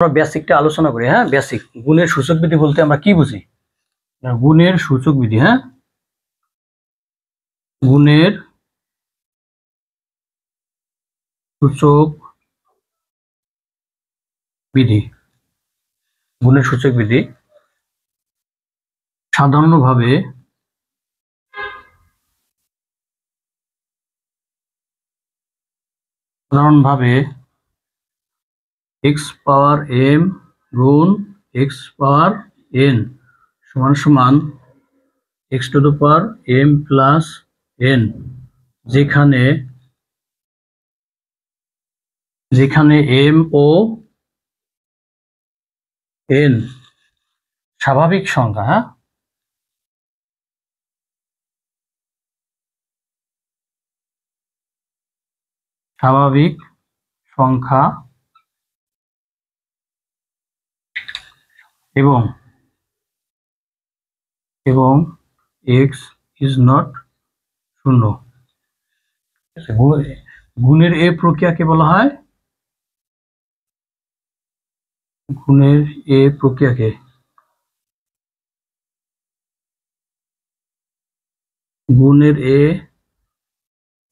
আমরা বেসিকটা আলোচনা করি। হ্যাঁ, বেসিক গুণের সূচক বিধি বলতে আমরা কি বুঝি? গুণের সূচক বিধি। হ্যাঁ, গুণের সূচক বিধি। গুণের সূচক বিধি সাধারণভাবে x পাওয়ার m গুণ x পাওয়ার n সমান সমান x to the power m plus n, যেখানে m ও n স্বাভাবিক সংখ্যা। হ্যাঁ, স্বাভাবিক সংখ্যা এবং x ইজ নট শূন্য। গুণের এ প্রক্রিয়াকে বলা হয় গুণের এ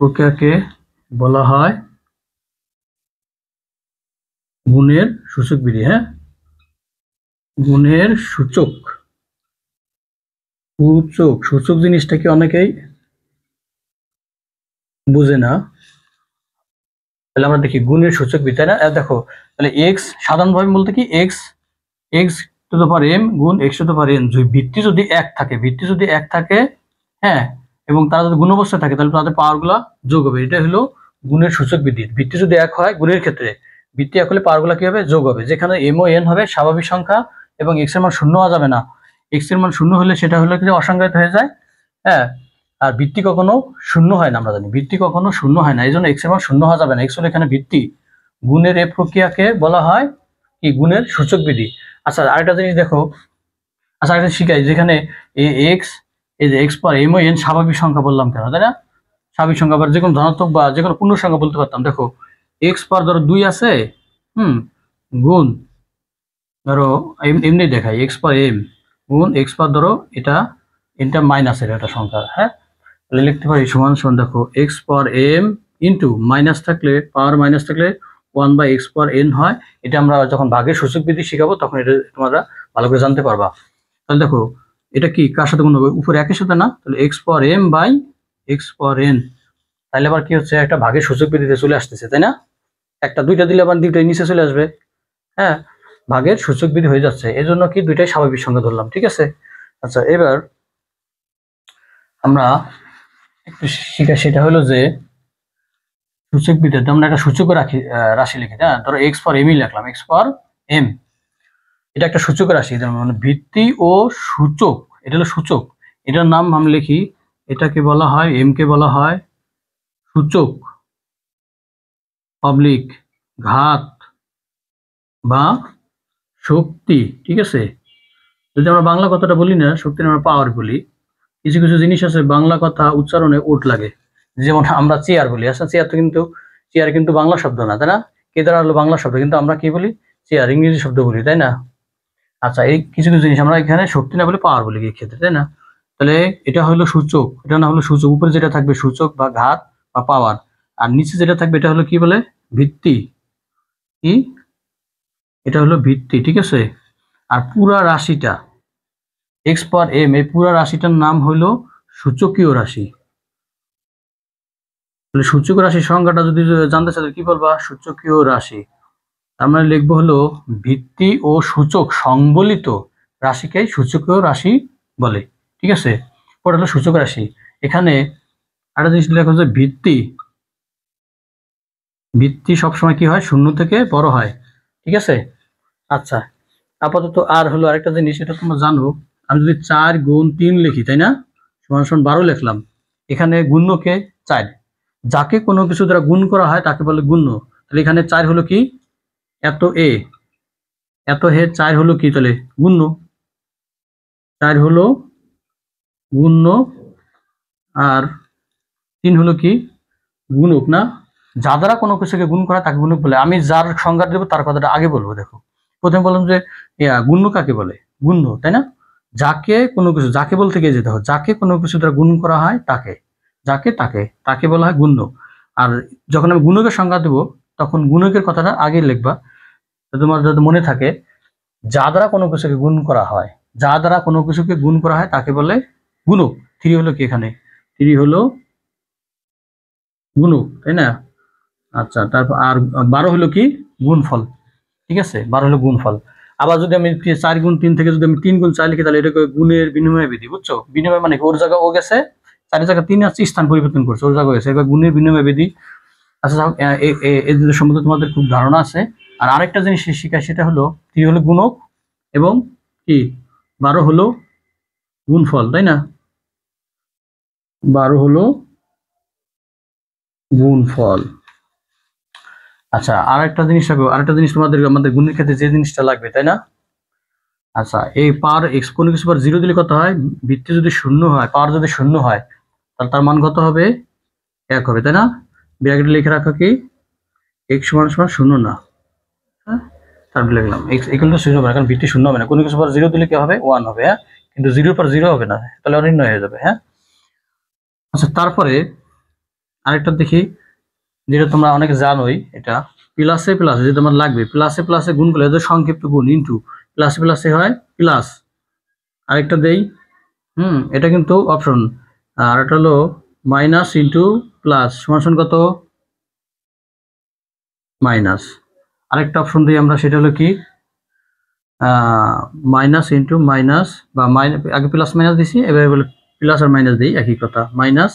প্রক্রিয়াকে বলা হয় গুণের সূচক বিধি। হ্যাঁ, গুণের সূচক জিনিসটাকে অনেকেই বুঝে না। তাহলে আমরা দেখি গুণের সূচক বিধি, তাই না? দেখো, তাহলে x সাধারণভাবে বলতে কি x to the power m গুণ x to the power n, ভিত্তি যদি এক থাকে, হ্যাঁ, এবং তারা যদি গুণ অবস্থায় থাকে তাহলে তাদের পাওয়ার গুলা যোগ হবে। এটা হলো গুণের সূচক বিধি। ভিত্তি যদি এক হয় গুণের ক্ষেত্রে, ভিত্তি এক হলে পাওয়ার গুলা কি হবে? যোগ হবে। যেখানে m ও n হবে স্বাভাবিক সংখ্যা এবং x এর মান শূন্য হওয়া যাবে না। x এর মান শূন্য হলে সেটা হলো কি অসংজ্ঞায়িত হয়ে যায়। হ্যাঁ, আর ভিত্তি কখনো শূন্য হয় না, আমরা জানি ভিত্তি কখনো শূন্য হয় না, এই জন্য x এর মান শূন্য হওয়া যাবে না। x হলো এখানে ভিত্তি। গুণের এই প্রক্রিয়াকে বলা হয় কি? গুণের সূচক বিধি। আচ্ছা, আরেকটা জিনিস দেখো, আরেকটা শিখাই, যেখানে x, এই যে x পাওয়ার m ও n স্বাভাবিক সংখ্যা বললাম কেন, তাই না? স্বাভাবিক সংখ্যা আবার যে কোনো ধনাত্মক বা যে কোনো পূর্ণ সংখ্যা বলতে পারতাম। দেখো, x পাওয়ার ধরো 2 আছে, গুণ ধরো এমনি দেখাই x পাওয়ার m গুণ x পাওয়ার ধরো এটা মাইনাসের একটা সংখ্যা। হ্যাঁ, তাহলে লিখতে পারি সমান সমান, দেখো x power m into minus থাকলে, পাওয়ার মাইনাস থাকলে 1/x পাওয়ার n হয়। এটা আমরা যখন ভাগের সূচক বিধি শিখাবো তখন এটা তোমরা ভালো করে জানতে পারবা। তাহলে দেখো, এটা কি কার সাথে গুণ হবে? উপরে একের সাথে না, তাহলে x power m by x power n। তাহলে আবার কি হচ্ছে? একটা ভাগের সূচক বিধিতে চলে আসতেছে, তাই না? একটা দুইটা দিলে আবার দুইটাই নিচে চলে আসবে। হ্যাঁ, ভাগের সূচক বিধি হয়ে যাচ্ছে, এই জন্য কি দুইটাই স্বাভাবিক সংখ্যা ধরলাম। ঠিক আছে? আচ্ছা, এবার আমরা একটু শিখা, সেটা হলো যে সূচক বিধিতে আমরা একটা সূচক রাশি লিখি। হ্যাঁ, ধরো x পাওয়ার m লিখলাম, x পাওয়ার m, এটা একটা সূচক রাশি, মানে ভিত্তি ও সূচক, এটা হলো সূচক। এটার নাম আমি লিখি, এটাকে বলা হয়, m কে বলা হয় সূচক অবলিক ঘাত বা শক্তি। ঠিক আছে? যদি আমরা বাংলা কথাটা বলি না, শক্তি আমরা পাওয়ার বলি। কিছু কিছু জিনিস আছে বাংলা কথা উচ্চারণে ওট লাগে, যেমন আমরা চেয়ার বলি। আসলে চেয়ার কিন্তু বাংলা শব্দ না, তাই না? কেদারা হলো বাংলা শব্দ, কিন্তু আমরা কি বলি? চেয়ার, ইংরেজি শব্দ বলি, তাই না? আচ্ছা, এই কিছু কিছু জিনিস আমরা এখানে শক্তি না বলে পাওয়ার বলি এই ক্ষেত্রে, তাই না? তাহলে এটা হলো সূচক, এটা না হলো সূচক। উপরে যেটা থাকবে সূচক বা ঘাত বা পাওয়ার, আর নিচে যেটা থাকবে এটা হলো কি বলে? ভিত্তি। কি? এটা হলো ভিত্তি। ঠিক আছে? আর পুরা রাশিটা x পাওয়ার m, এই পুরা রাশিটার নাম হলো সূচকীয় রাশি। তাহলে সূচক রাশির সংজ্ঞাটা যদি জানতে চাই কি বলবা? সূচকীয় রাশি। আমরা লিখবো হলো ভিত্তি ও সূচক সংবলিত রাশিকেই সূচকীয় রাশি বলে। ঠিক আছে? পরে হলো সূচক রাশি। এখানে আরেকটা জিনিস লেখা হচ্ছে ভিত্তি সবসময় কি হয়? শূন্য থেকে বড় হয়। ঠিক আছে? আচ্ছা, আপাতত আর হলো আরেকটা জিনিস, এটা তোমরা জানো, আমি যদি 4 গুণ 3 লিখি, তাই না, সমান সমান 12 লিখলাম, এখানে গুণ্যকে 4, যাকে কোনো কিছু দ্বারা গুণ করা হয় তাকে বলে গুণ্য। তাহলে এখানে 4 হলো কি? এত এ, এত হে, 4 হলো কি? তাহলে গুণ্য। 4 হলো গুণ্য, আর 3 হলো কি? গুণক। না, যা দ্বারা কোনো কিছুকে গুণ করা তাকে গুণক বলে। আমি যার সংজ্ঞা দেবো তার কথাটা আগে বলবো। দেখো, প্রথমে বললাম যে গুণ্য কাকে বলে, গুণ্য, তাই না? যাকে কোনো কিছু, যাকে বলতে গিয়ে যেতে হয়, যাকে কোনো কিছু দ্বারা গুণ করা হয় তাকে, যাকে তাকে তাকে বলা হয় গুণ্য। আর যখন আমি গুণকের সংজ্ঞা দেবো তখন গুণকের কথাটা আগে লিখবা। তোমার যদি মনে থাকে, যা দ্বারা কোনো কিছুকে গুণ করা হয়, যা দ্বারা কোনো কিছুকে গুণ করা হয় তাকে বলে গুণক। 3 হলো কি এখানে, 3 হলো গুণক, তাই না? আচ্ছা, তারপর আর 12 হলো কি গুণফল, ঠিক আছে? 12 হলো গুণফল। আবার যদি আমি 4 গুণ 3 থেকে যদি আমি 3 গুণ 4 লিখি, তাহলে এটাকে গুণের বিনিময় বিধি, বুঝছো? বিনিময় মানে ওর জায়গা ও গেছে, 4 জায়গায় 3 আছে, স্থান পরিবর্তন করছে, ওর জায়গা গেছে, এবার গুণের বিনিময় বিধি। আচ্ছা, এদের সম্বন্ধে তোমাদের খুব ধারণা আছে। আর আরেকটা জিনিস শিখায়, সেটা হলো 3 হলো গুণক এবং কি 12 হলো গুণফল, তাই না? 12 হলো গুণফল। আচ্ছা, আরেকটা জিনিস রাখবো, আরেকটা জিনিস তোমাদের আমাদের গুণের ক্ষেত্রে যে জিনিসটা লাগবে, তাই না? আচ্ছা, এই পাওয়ার এক্স, কোনো কিছু পর 0 দিলে কত হয়? ভিত্তি যদি 0 হয়, পাওয়ার যদি 0 হয়, তাহলে তার মান কত হবে? 1 হবে, তাই না? ব্র্যাকেটে লিখে রাখো কি এক্স সমান সমান 0 না, হ্যাঁ? তারপর লিখলাম এক্স ইকুয়াল টু 0 হবে না, কারণ ভিত্তি 0 হবে না। কোনো কিছু পর 0 দিলে কি হবে? 1 হবে, হ্যাঁ? কিন্তু 0 পর 0 হবে না, তাহলে অনির্ণয় হয়ে যাবে, হ্যাঁ? আচ্ছা, তারপরে আরেকটা দেখি, যেটা তোমরা অনেকে জানোই, এটা প্লাসে প্লাসে যে তোমার লাগবে, প্লাসে প্লাসে গুণ করলে যে সংক্ষিপ্ত গুণ ইনটু, প্লাসে প্লাসে হয় প্লাস। আরেকটা দেই, এটা কিন্তু অপশন। আর এটা হলো মাইনাস ইনটু প্লাস সমান সমান কত? মাইনাস। আরেকটা অপশন দিই আমরা, সেটা হলো কি মাইনাস ইনটু মাইনাস, বা আগে প্লাস মাইনাস দিছি, এবার বলে প্লাস আর মাইনাস দিই, একই কথা, মাইনাস।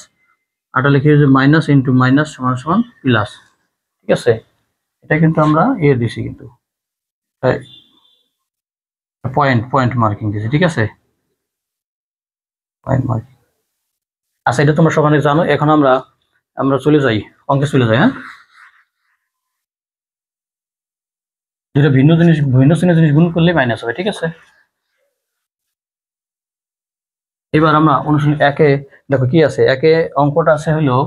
আরটা লিখি যে মাইনাস ইনটু মাইনাস সমান সমান প্লাস, ঠিক আছে? এটা কিন্তু আমরা দিছি, কিন্তু পয়েন্ট পয়েন্ট মার্কিং দিছি, ঠিক আছে? Point marking. আচ্ছা, এটা তোমরা সবাই জানো। এখন আমরা আমরা চলে যাই, অঙ্কে চলে যাই, হ্যাঁ? দুটো ভিন্ন জিনিস, ভিন্ন শ্রেণীর জিনিস গুণ করলে মাইনাস হবে, ঠিক আছে? এবার আমরা অনুশীলন একে দেখো কি আছে। একে অঙ্কটা আছে হলো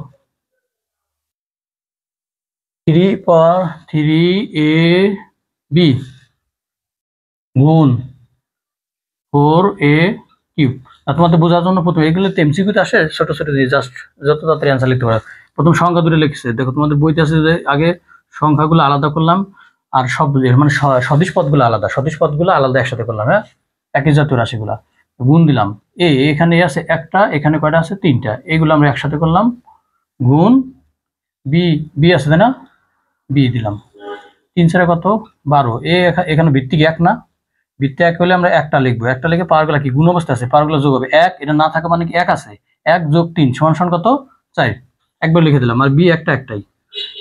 3/3ab গুণ 4a³ আর তোমাদের বোঝার জন্য প্রথমে এগুলো এমসিকিউতে আসে, ছোট ছোট জিনিস, জাস্ট যত তাড়াতাড়ি অ্যান্সার লিখতে পারো। প্রথম সংখ্যা দুটো লিখছে, দেখো তোমাদের বইতে আছে যে আগে সংখ্যাগুলো আলাদা করলাম, আর সব মানে সদিশ পদগুলো আলাদা, সদিশ পদগুলো আলাদা একসাথে করলাম, হ্যাঁ? একই জাতীয় রাশিগুলা গুণ দিলাম। এখানে আছে একটা, এখানে কয়টা আছে? 3টা। এগুলো আমরা একসাথে করলাম, গুণ বি, বি আছে তাই না? বি দিলাম। 3 ছাড়া কত? 12। এখানে ভিত্তিক 1 না, ভিত্তি 1 হলে আমরা একটা লিখবো, একটা লিখে পাওয়ারগুলো কি গুণ অবস্থা আছে, পাওয়ারগুলো যোগ হবে 1, এটা না থাকা মানে কি 1 আছে, 1 যোগ 3 সমান সমান কত? 4। একবার লিখে দিলাম। আর বি একটাই,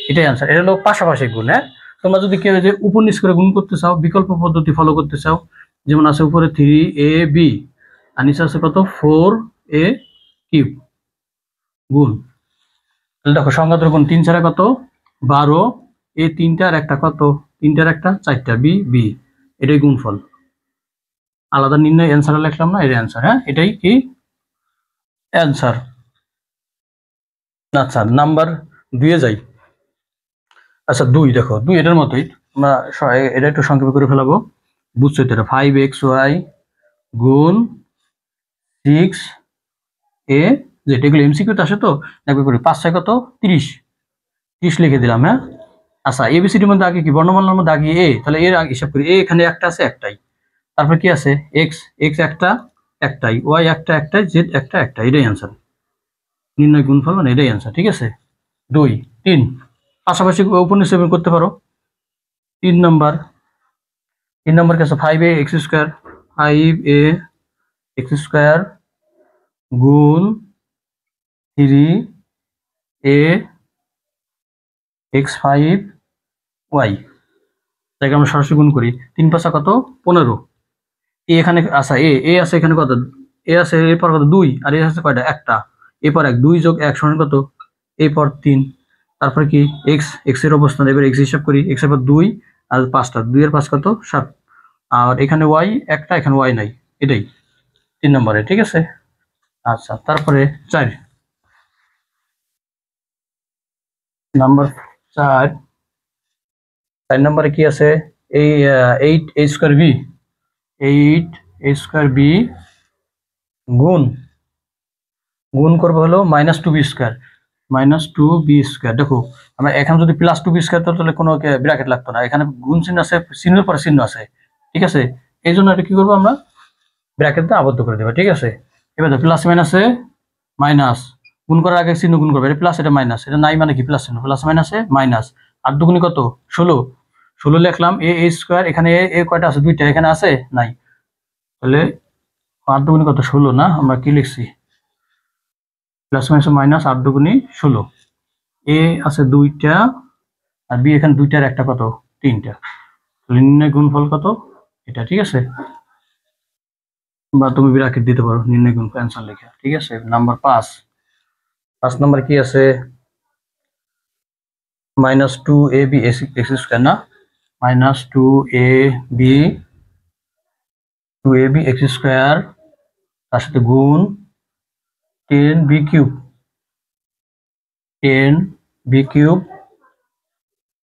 এটাই আনসার। এটা হলো পাশাপাশি গুণ, হ্যাঁ? তোমরা যদি কেউ যে উপর নিচ করে গুণ করতে চাও, বিকল্প পদ্ধতি ফলো করতে চাও, যেমন আছে উপরে 3ab আর নিচে আছে কত? 4a³ গুণ। তাহলে দেখো সংখ্যা ধরে গুণ, 3 ছাড়া কত? 12, এই 3টার একটা কত? 3টার একটা 4টা, বি বি, এটাই গুণফল। আলাদা নির্ণয় অ্যান্সার লিখলাম না, এর অ্যান্সার, হ্যাঁ? এটাই কি অ্যান্সার। আচ্ছা, নাম্বার 2 এ যাই। আচ্ছা, 2 দেখো, 2 এটার মতোই, আমরা এটা একটু সংক্ষেপে করে ফেলাবো, বুঝছো? এটা 5xy গুণ 6a, যেটা এগুলো এমসিকিউতে আসে, তো দেখবে করে 5 6 কত? 30, 30 লিখে দিলাম, হ্যাঁ? আচ্ছা, এবিসিডির মধ্যে আগে কি বর্ণমালার মধ্যে আগে এ, তাহলে এর আগে হিসাব করি। এখানে একটা আছে, একটাই। তারপর কি আছে? এক্স, এক্স একটা, একটাই। ওয়াই একটা, একটাই। জেড একটা, একটাই। এটাই অ্যান্সার। নির্ণয় গুণফল মানে এটাই অ্যান্সার, ঠিক আছে? 2 3 পাশাপাশি উপনিষেধ করতে পারো। 3 নম্বর, 3 নম্বর কি আছে? 5a² 5a² গুণ 3a x5y, তাকে আমরা সরাসরি গুণ করি। 3 5 কত? 15। এখানে আচ্ছা, এ আছে এখানে কত? এ আছে এরপর কত? 2, আর এ আছে কয়টা? একটা। এরপর 1, 2 যোগ 1 সমান কত? এরপর 3। তারপর কি এক্স, এক্স এর অবস্থান, এবার এক্স হিসাব করি। এক্স এর পর 2 আর 5টা, 2 এর 5 কত? 7। আর এখানে ওয়াই একটা, এখানে ওয়াই নাই, এটাই 3 নম্বরে, ঠিক আছে? আচ্ছা, তারপরে 4 নাম্বার, 4 নম্বরে কি আছে? এই 8a² b 8a² b গুণ করবো হলো -2b², -2b²। দেখো আমরা এখানে যদি +2b² তাহলে কোনো ব্র্যাকেট লাগতো না, এখানে গুণ চিহ্ন আছে, চিহ্নের পরে চিহ্ন আছে, ঠিক আছে। এই জন্য এটা কি করবো আমরা ব্র্যাকেট দিয়ে আবদ্ধ করে দেবো, ঠিক আছে। এবার প্লাস মাইনাসে মাইনাস, গুণ করার আগে চিহ্ন গুণ করবে, এটা প্লাস এটা মাইনাস, এটা নাই মানে কি প্লাস চিহ্ন, প্লাস মাইনাসে মাইনাস। 8 দুগুণে কত 16, 16 লিখলাম। a² এখানে এ কয়টা আছে, দুইটা, এখানে আছে নাই, তাহলে 8 দুগুণে কত 16 না, আমরা কি লিখছি প্লাস মাইনাস মাইনাস 8 দুগুণে 16। এ আছে দুইটা আর বি এখানে দুইটার একটা কত 3টা, নির্ণয় গুণফল কত এটা, ঠিক আছে। বা তুমি ব্র্যাকেট দিতে পারো নির্ণয় গুণফল অ্যান্সার লিখে, ঠিক আছে। নাম্বার 5 নাম্বার কি আছে, -2ab x² না, -2ab x² তার সাথে গুণ 10b³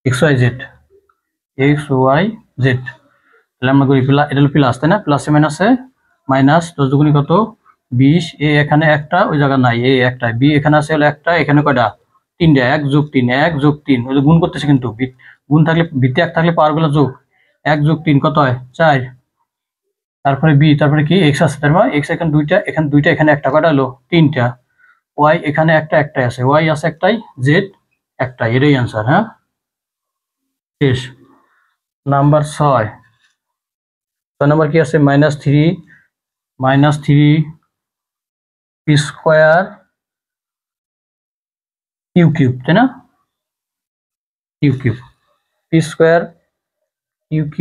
xyz তাহলে আমরা করি এটা হলো প্লাস, তাই না, প্লাসে মাইনাসে মাইনাস, 10 দুগুণে কত 20, এ এখানে একটা ওই জায়গা নাই, এ একটা, বি এখানে আছে হলো একটা, এখানে কয়টা 3টা, 1 + 3 1 + 3, ওই যে গুণ করতেছে কিন্তু, গুণ থাকলে ভিত্তি 1 থাকলে পাওয়ার গুলো যোগ, 1 + 3 কত হয় 4, তারপরে বি, তারপরে কি এক্স আছে, তার মানে এক্স এখানে দুইটা, এখানে একটা, কয়টা হলো 3টা, ওয়াই এখানে একটাই আছে, ওয়াই আছে একটাই, জেড একটাই, এটাই অ্যান্সার। হ্যাঁ, শেষ। নাম্বার 6 নাম্বার কি আছে, -3 p² q³ তাই না, q³ p² q³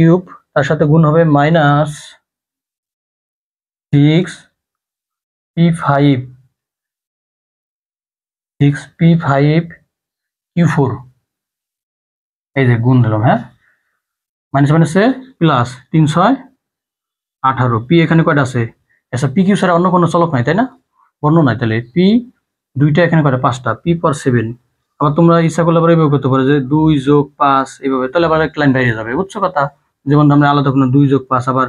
তার সাথে গুণ হবে -6p5 q4, এই যে গুণ দিলাম। হ্যাঁ, মাইনাস মাইনাসে প্লাস, 3 6 18, পি এখানে কয়টা আছে, আচ্ছা পি কিউ ছাড়া অন্য কোনো চলক নাই তাই না, বর্ণ নাই, তাহলে পি দুইটা এখানে কয়টা 5টা, p/7। আবার তোমরা ইচ্ছা করলে আবার এইভাবে করতে পারো যে 2 + 5 এইভাবে, তাহলে আবার এক লাইন বাইরে যাবে, বুঝছো কথা। যেমন আমরা আলাদা কোনো 2 + 5, আবার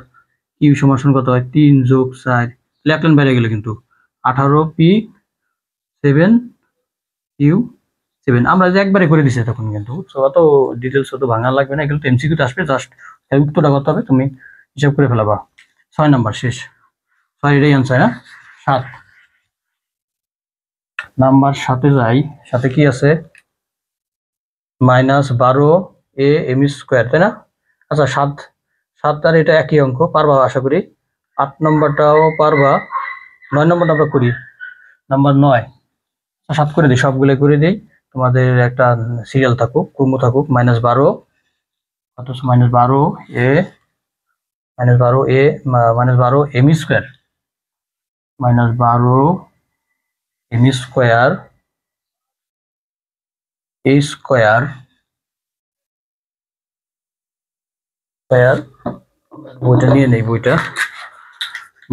কিউ সমান কত হয় 3 + 4, তাহলে এক লাইন বাইরে গেলে কিন্তু 18p7q7 আমরা যে একবারে করে দিছি তখন কিন্তু, বুঝছো, অত ডিটেলস অত ভাঙা লাগবে না, এগুলো তো এমসিকিউতে আসবে, জাস্ট উত্তরটা করতে হবে, তুমি হিসাব করে ফেলাবা। 6 নাম্বার শেষ, 6 এটাই অ্যান্সার। হ্যাঁ, 7 নাম্বার 7-এ যাই, 7-এ কি আছে, -12am², তাই না। আচ্ছা 7 আর এটা একই অঙ্ক, পারবা আশা করি। 8 নম্বরটাও পারবা, 9 নম্বরটা আমরা করি, নাম্বার 9। 7 করে দিই, সবগুলো করে দিই, তোমাদের একটা সিরিয়াল থাকুক, ক্রম থাকুক। -12 কত, -12a -12a -12m², -12m² a² বইটা নিয়ে নেই, বইটা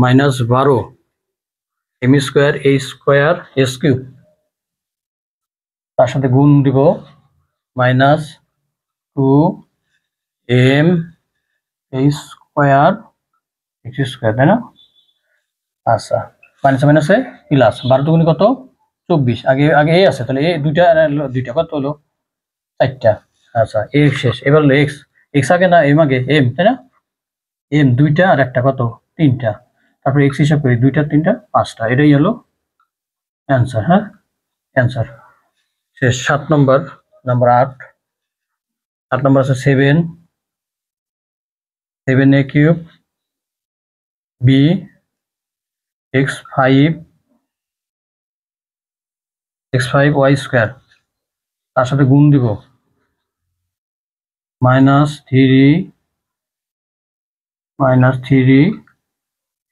-12m² a² তার সাথে গুণ দিব -2m a² তাই না। আচ্ছা, মাইনাসে মাইনাসে প্লাস, 12 দুগুণে কত 24, আগে এ আছে, তাহলে এ দুইটা কত হলো 4টা। আচ্ছা, এ শেষ, এবার হলো এক্স আগে না এম আগে, এম তাই না, এম দুইটা আর একটা কত 3টা, তারপরে এক্স হিসাব করি 2টা 3টা 5টা, এটাই হলো অ্যান্সার। হ্যাঁ, অ্যান্সার শেষ। 7 নম্বর, নাম্বার 8 নম্বর আছে 7a³ b x5y² তার সাথে গুণ দিব -3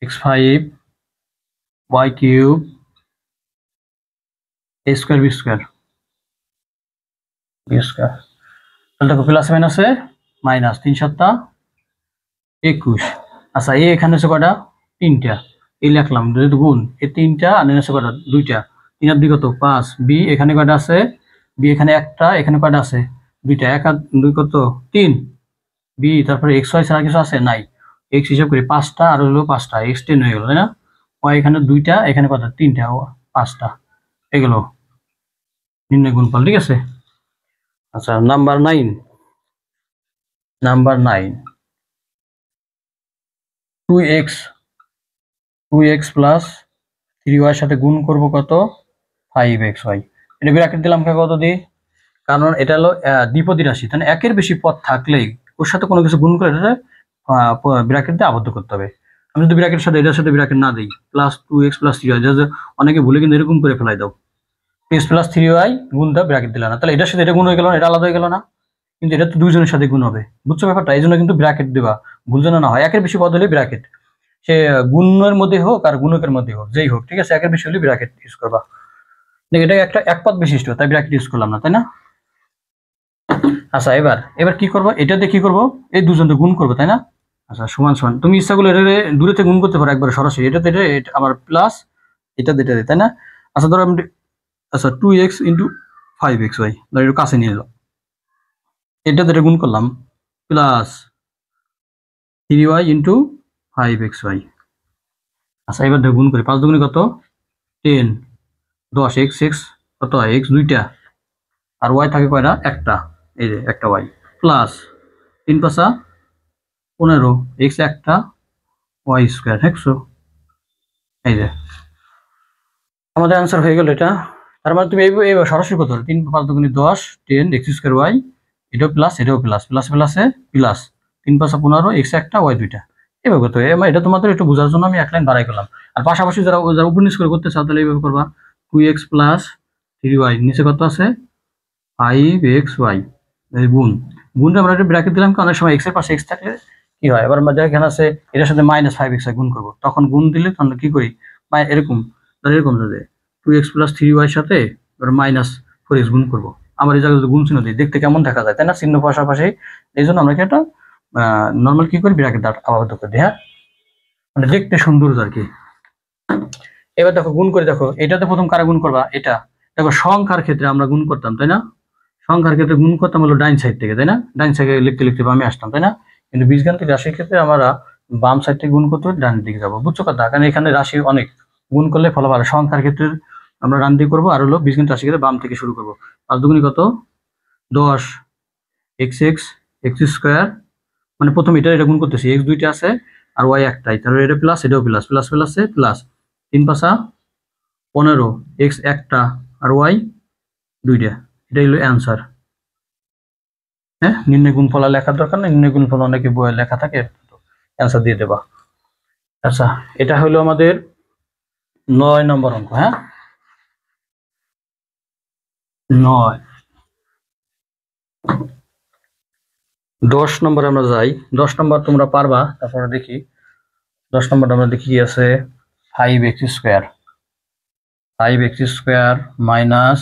x5y³ a² b² তাহলে দেখো প্লাস মাইনাসে মাইনাস, 3 7 21। আচ্ছা, এ এখানে আছে কয়টা 3টা, এই লিখলাম যেহেতু গুণ, এই 3টা আর আছে কয়টা 2টা, 3 আর 2 কত 5, বি এখানে কয়টা আছে, বি এখানে একটা, এখানে কয়টা আছে 2টা, 1 আর 2 কত 3, বি তারপরে এক্স ওয়াই ছাড়া কিছু আছে নাই, এক্স হিসাব করি 5টা আর হলো 5টা, এক্স 10 হয়ে গেল তাই না, ওয়াই এখানে 2টা, এখানে কত 3টা, 5টা এগুলো নির্ণয় গুণফল। ঠিক আছে। আচ্ছা নাম্বার 9, 2x প্লাস 3y সাথে গুণ করব কত 5xy, এটা ব্র্যাকেট দিলাম কত দিয়ে, কারণ এটা হলো দ্বিপদী রাশি, তাহলে একের বেশি পদ থাকলেই ওর সাথে কোনো কিছু গুণ করে এটা ব্র্যাকেট দিয়ে আবদ্ধ করতে হবে। আমি যদি ব্র্যাকেটের সাথে এটার সাথে ব্র্যাকেট না দিই, প্লাস 2x প্লাস 3y, অনেকে ভুলে কিন্তু এরকম করে ফেলাই দাও, x প্লাস 3y গুণ দাও ব্র্যাকেট দিলা না, তাহলে এটার সাথে এটা গুণ হয়ে গেল না, এটা আলাদা হয়ে গেল না, কিন্তু এটা তো দুইজনের সাথে গুণ হবে, বুঝছো ব্যাপারটা, এই জন্য কিন্তু ব্র্যাকেট দেবা, ভুল যেন না হয়, একের বেশি পদ হলে ব্র্যাকেট, সে গুণের মধ্যে হোক আর গুণকের মধ্যে হোক যেই হোক, ঠিক আছে, একের বেশি হলে ব্র্যাকেট ইউজ করবা। এটা একটা এক পদ বিশিষ্ট, তাই ব্র্যাকেট ইউজ করলাম না, তাই না। আচ্ছা এবার কি করবো, এটা দিয়ে কি করবো, এই দুজনকে গুণ করবো তাই না। আচ্ছা সমান সমান, তুমি ইচ্ছা করলে এটা দূরে থেকে গুণ করতে পারো একবার সরাসরি, এটাতে এটা আবার প্লাস এটা তাই না। আচ্ছা ধরো আমি, আচ্ছা 2x ইন্টু 5xy ধরো একটু কাছে নিয়ে এলো, এটা গুণ করলাম প্লাস 3y ইন্টু 5xy। আচ্ছা এবার দেখো গুণ করি, 5 দুগুণে কত 10, 10 x কত হয়, x 2টা আর y থাকে কয়টা, একটা, এই যে একটা y, প্লাস 3 5 15, x একটা y স্কয়ার, দেখছো, এই যে আমাদের आंसर হয়ে গেল এটা। তার মানে তুমি এইবার সরাসরি কত হলো, 3 5 দুগুণে 10, 10 x স্কয়ার y, এটাও প্লাস প্লাস প্লাসে প্লাস 3 5 15, x একটা y দুইটা, এইভাবে করতে হবে। এটা তোমাদের একটু বোঝার জন্য আমি এক লাইন বাড়াই করলাম। আর পাশাপাশি যারা উপর নিচ করে করতে চাও তাহলে এইভাবে করবা, 2x প্লাস 3y নিচে কত আছে 5xy, এই গুণটা আমরা একটা ব্র্যাকেট দিলাম, অনেক সময় x এর পাশে x থাকলে কি হয়, এবার আমাদের এখানে আছে এটার সাথে -5xy গুণ করব, তখন গুণ দিলে তখন কি করি, এরকম এরকম যাবে 2x প্লাস 3y সাথে -4x গুণ করব, আবার এই জায়গায় যদি গুণ চিহ্ন দিই দেখতে কেমন দেখা যায় তাই না, চিহ্ন পাশাপাশি, এই জন্য আমরা কি একটা নর্মাল কি করি ব্র্যাকেট আবদ্ধ করে দিই, হ্যাঁ, মানে দেখতে সুন্দর আর কি। এবার দেখো গুণ করে দেখো, এটাতে প্রথম কারা গুণ করবা, এটা দেখো সংখ্যার ক্ষেত্রে আমরা গুণ করতাম তাই না, সংখ্যার ক্ষেত্রে গুণ করতাম হলো ডাইন সাইড থেকে তাই না, ডাইন সাইডে লিখতে বামে আসতাম তাই না, কিন্তু বীজগাণিতিক রাশির ক্ষেত্রে আমরা বাম সাইড থেকে গুণ করতে ডান দিকে যাবো, বুঝছো কথা, কারণ এখানে রাশি অনেক, গুণ করলে ফল ভালো, সংখ্যার ক্ষেত্রে আমরা ডান দিকে করবো, আর হলো বীজগাণিতিক রাশির ক্ষেত্রে বাম থেকে শুরু করবো। 5 দুগুণে কত 10, x স্কয়ার, মানে প্রথম এটা গুণ করতেছি, x দুইটা আছে আর y একটাই, তাহলে এটা প্লাস এটাও প্লাস প্লাস প্লাসে প্লাস 3 5 15, x একটা আর y দুইটা, এটাই হলো অ্যান্সার। হ্যাঁ, নির্ণয় গুণফল লেখার দরকার নেই, নির্ণয় গুণফল অনেকে বইয়ে লেখা থাকে, অ্যান্সার দিয়ে দেবা। আচ্ছা এটা হলো আমাদের 9 নম্বর অঙ্ক, হ্যাঁ 9। 10 নম্বর আমরা যাই, 10 নম্বর তোমরা পারবা, তারপরে দেখি 10 নম্বর আমরা দেখি কি আছে, 5x স্কয়ার মাইনাস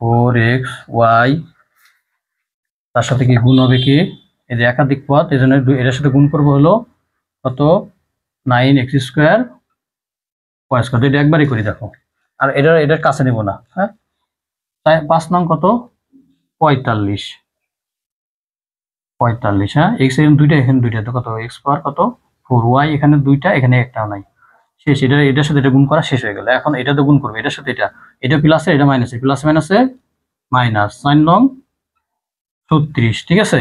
4xy, তার সাথে কি গুণ হবে কি, এই যে একাধিক পদ, এই জন্য এটার সাথে গুণ করবো হলো কত 9x স্কয়ার y স্কয়ার, এটা একবারই করি দেখো, আর এটার কাছে নেব না, হ্যাঁ, তাই 5 নং কত 45, হ্যাঁ, x এখানে দুইটা এখানে দুইটা, তো কত x পাওয়ার কত 4y, এখানে দুইটা এখানে একটাও নাই, শেষ, এটার সাথে এটা গুণ করা শেষ হয়ে গেল। এখন এটা তো গুণ করবে এটার সাথে এটা প্লাসে এটা মাইনাসে, প্লাস মাইনাসে মাইনাস, 9 নং 36, ঠিক আছে,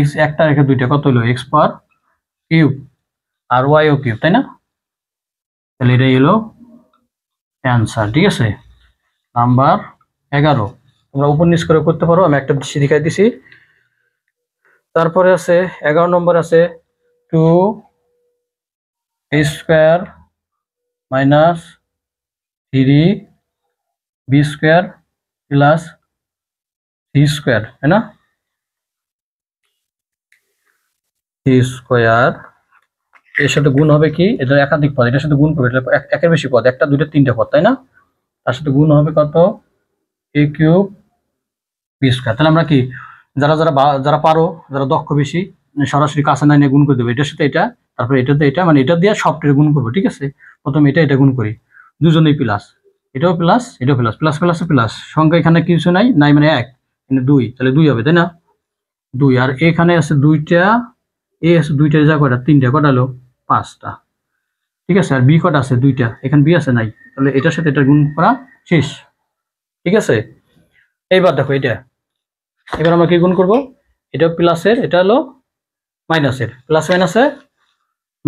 x একটা রেখে দুইটা কত হলো x পাওয়ার কিউব আর y ও কিউব তাই না, তাহলে এটাই হলো অ্যান্সার। ঠিক আছে, নাম্বার 11, তোমরা উপর নিচ করে করতে পারো, আমি একটা দেখাই দিছি। তারপরে আছে 11 নম্বর আছে 2a square minus 3b square plus c square, তাই না, c স্কয়ার, এর সাথে গুণ হবে কি, এটা একাধিক পদ, এটার সাথে গুণ করবে, এটা একের বেশি পদ, একটা দুইটা তিনটা পদ তাই না, তার সাথে গুণ হবে কত a কিউব b স্কয়ার। তাহলে আমরা কি যারা পারো, যারা দক্ষ বেশি, সরাসরি কাছে না নিয়ে গুণ করে দেবো, এটার সাথে এটা, তারপরে এটাতে এটা, মানে এটা দিয়ে সবটাকে গুণ করবো, ঠিক আছে, প্রথমে এটা গুণ করি, দুজনেই প্লাস, এটাও প্লাস প্লাস প্লাস প্লাস, সংখ্যা এখানে কিছু নাই মানে 1 এখানে 2, তাহলে 2 হবে তাই না, 2 আর এখানে আছে দুইটা, এ আছে দুইটা, যা কয়টা তিনটা, কয়টা হলো 5টা। ঠিক আছে, আর বি কয়টা আছে দুইটা, এখানে বি আছে নাই, তাহলে এটার সাথে এটা গুণ করা শেষ। ঠিক আছে, এইবার দেখো এটা, এবার আমরা কি গুণ করব, এটা প্লাসের, এটা হলো মাইনাসের, প্লাস মাইনাসে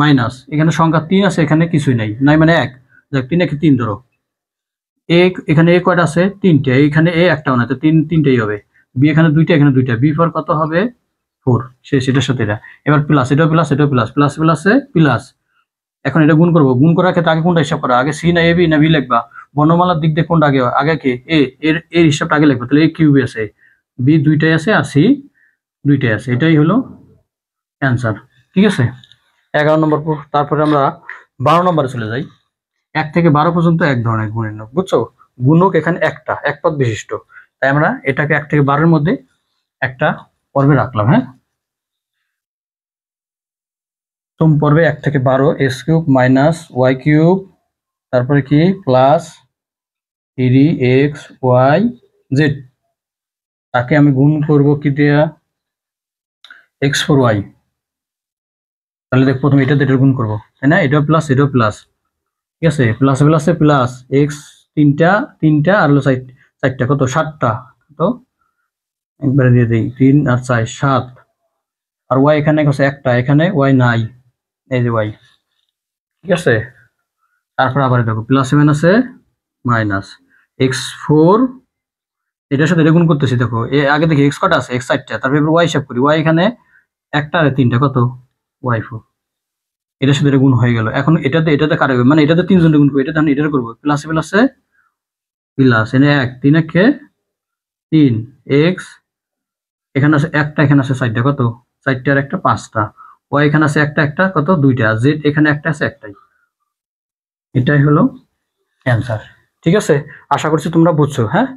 মাইনাস, এখানে সংখ্যা 3 আছে, এখানে কিছুই নাই, নাই মানে 1, দেখ 3 একে 3 ধরো, এখানে এ কয়টা আছে তিনটে, এখানে এ একটাও না, তো তিনটেই হবে, বি এখানে দুইটা, এখানে দুইটা, বি ফর কত হবে 4, সেটার সাথে এটা, এবার প্লাস, এটাও প্লাস, এটাও প্লাস, প্লাস প্লাসে প্লাস। এখন এটা গুণ করবো, গুণ করার ক্ষেত্রে আগে কোনটা হিসাব করা, আগে সি না এ বি না বি লিখবা, বর্ণমালার দিক দিয়ে কোনটা আগে, আগে কি এ, এর হিসাবটা আগে লিখবো, তাহলে এ কিউবে আছে, বি দুইটাই আছে আর সি দুইটাই আছে, এটাই হলো অ্যান্সার। ঠিক আছে, 11 নম্বর। তারপরে আমরা 12 নম্বরে চলে যাই। 1 থেকে 12 পর্যন্ত এক ধরনের গুণের নিয়ম, বুঝছো, গুণক এখানে একটা এক পদ বিশিষ্ট, তাই আমরা এটাকে 1 থেকে 12 এর মধ্যে একটা পর্বে রাখলাম। হ্যাঁ, প্রথম পর্বে 1 থেকে 12 x cube minus y cube, তারপরে কি প্লাস 3x y z, তাকে আমি গুণ করব কি দিয়া, x4y। তাহলে দেখ প্রথমে এটা গুণ করবো, তাই না, এটাও প্লাস এটাও প্লাস, ঠিক আছে, প্লাস প্লাসে প্লাস, এক্স তিনটা তিনটা আর হলো চারটা, কত 7টা, কত একবারে দিয়ে দিই, 3 আর 4 7, আর ওয়াই এখানে কত একটা, এখানে ওয়াই নাই, এই যে ওয়াই। ঠিক আছে, তারপর আবার দেখো প্লাস মাইনাসে মাইনাস, x4, এটার সাথে এটা গুণ করতেছি, দেখো আগে দেখি এক্স কটা আছে, এক্স 4টা, তারপর এবার ওয়াই হিসাব করি, ওয়াই এখানে একটা আর তিনটা, কত y4, এটার সাথে এটা গুণ হয়ে গেল। এখন এটাতে কার হবে, মানে এটাতে 3 জনের গুণ করবো, এটা আমি এটার করবো, প্লাসে প্লাসে প্লাস, এনে 1 3 একে 3 এক্স, এখানে আছে একটা, এখানে আছে 4টা, কত 4টা আর একটা 5টা, ওয়াই এখানে আছে একটা একটা, কত 2টা, জেড এখানে একটা আছে একটাই, এটাই হলো অ্যান্সার। ঠিক আছে, আশা করছি তোমরা বুঝছো। হ্যাঁ।